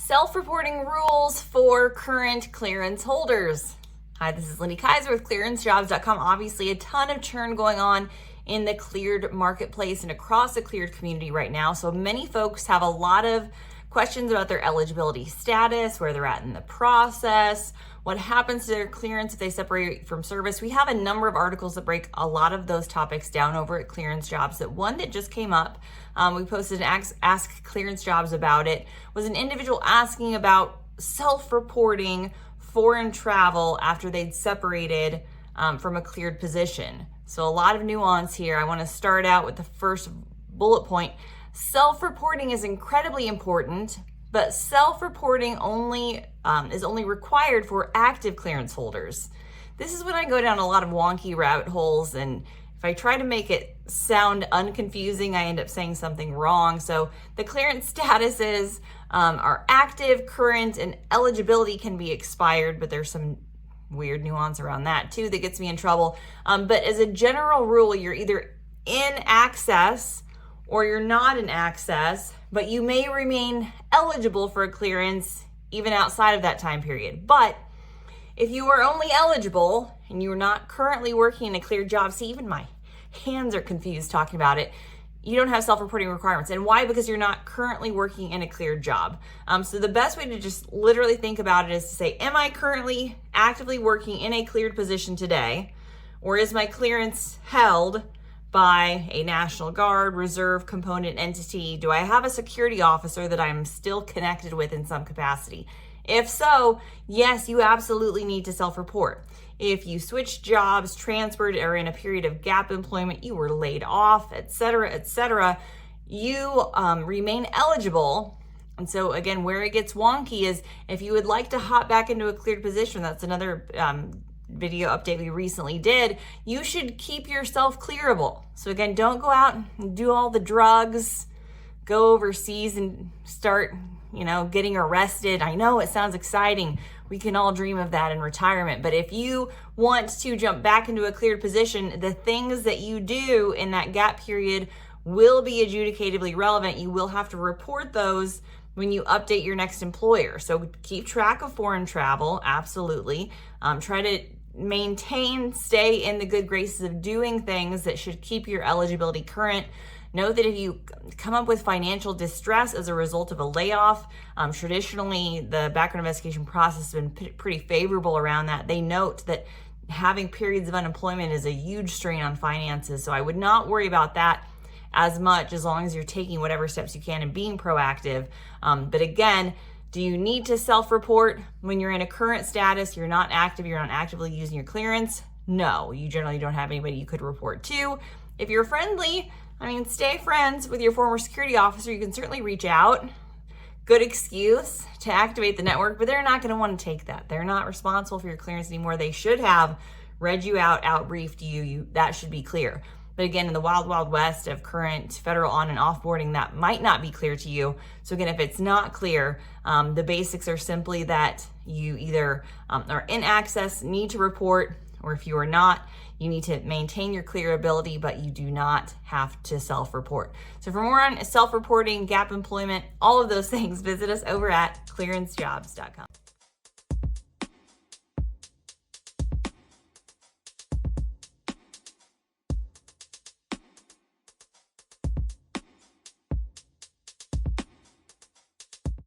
Self-reporting rules for current clearance holders. Hi, this is Lindy Kaiser with ClearanceJobs.com. Obviously, a ton of churn going on in the cleared marketplace and across the cleared community right now. So many folks have a lot of questions about their eligibility status, where they're at in the process, what happens to their clearance if they separate from service. We have a number of articles that break a lot of those topics down over at ClearanceJobs. That one that just came up, we posted an Ask ClearanceJobs about it, was an individual asking about self-reporting foreign travel after they'd separated from a cleared position. So a lot of nuance here. I want to start out with the first bullet point. Self-reporting is incredibly important, but self-reporting is only required for active clearance holders. This is when I go down a lot of wonky rabbit holes, and if I try to make it sound unconfusing, I end up saying something wrong. So the clearance statuses are active, current, and eligibility can be expired, but there's some weird nuance around that too that gets me in trouble. But as a general rule, you're either in access or you're not in access, but you may remain eligible for a clearance even outside of that time period. But if you are only eligible and you're not currently working in a cleared job, see, even my hands are confused talking about it, you don't have self-reporting requirements. And why? Because you're not currently working in a cleared job. So the best way to just literally think about it is to say, am I currently actively working in a cleared position today? Or is my clearance held by a National Guard, reserve component entity? Do I have a security officer that I'm still connected with in some capacity? If so, yes, you absolutely need to self-report. If you switched jobs, transferred, or in a period of gap employment, you were laid off, etc., you remain eligible. And so again, where it gets wonky is if you would like to hop back into a cleared position, that's another video update we recently did, you should keep yourself clearable. So again, don't go out and do all the drugs, go overseas and start, getting arrested. I know it sounds exciting. We can all dream of that in retirement. But if you want to jump back into a cleared position, the things that you do in that gap period will be adjudicatively relevant. You will have to report those when you update your next employer. So keep track of foreign travel, absolutely. Try to stay in the good graces of doing things that should keep your eligibility current. Note that if you come up with financial distress as a result of a layoff, traditionally the background investigation process has been pretty favorable around that. They note that having periods of unemployment is a huge strain on finances, so I would not worry about that as much as long as you're taking whatever steps you can and being proactive. But again, do you need to self-report when you're in a current status, you're not active, you're not actively using your clearance? No, you generally don't have anybody you could report to. If you're friendly, stay friends with your former security officer. You can certainly reach out. Good excuse to activate the network, but they're not going to want to take that. They're not responsible for your clearance anymore. They should have read you out briefed you. That should be clear. But again, in the wild, wild west of current federal on and offboarding, that might not be clear to you. So again, if it's not clear, the basics are simply that you either are in access, need to report, or if you are not, you need to maintain your clearability, but you do not have to self-report. So for more on self-reporting, gap employment, all of those things, visit us over at ClearanceJobs.com.